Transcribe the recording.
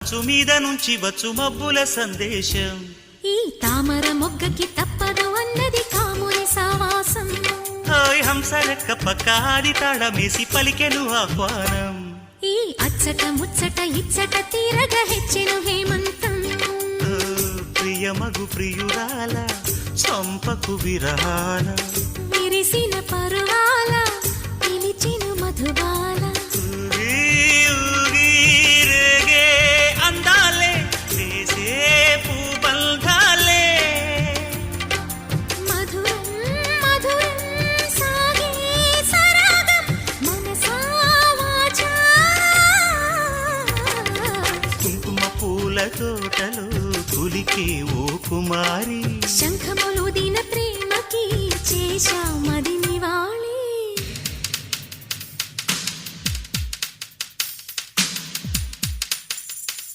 అచ్చు మీద నుంచి వచ్చు మబ్బుల సందేశం. ఈ తామర మొగ్గకి తప్పదు అన్నది కాముని సావాసం. హాయ్ హంసరెక్క పక్కాది తాళమేసి పలికెను ఆహ్వానం. ఈ అచ్చట ముచ్చట ఇచ్చట తీరగా హెచ్చెను హేమంతం. ప్రియమగు ప్రియురాల చంపకు విరహాల విరిసిన పరువాల పిలిచెను మధుబాల. రేగే అందాలే వేసే పూబంధాలే మధురం మధురం సాగే సరాగం మనసా వాచా. కుంకుమ పూల తోటలో కులికే ఓ కుమారి. శంఖములు దిన ప్రేమకి చేశా మది నివాళి.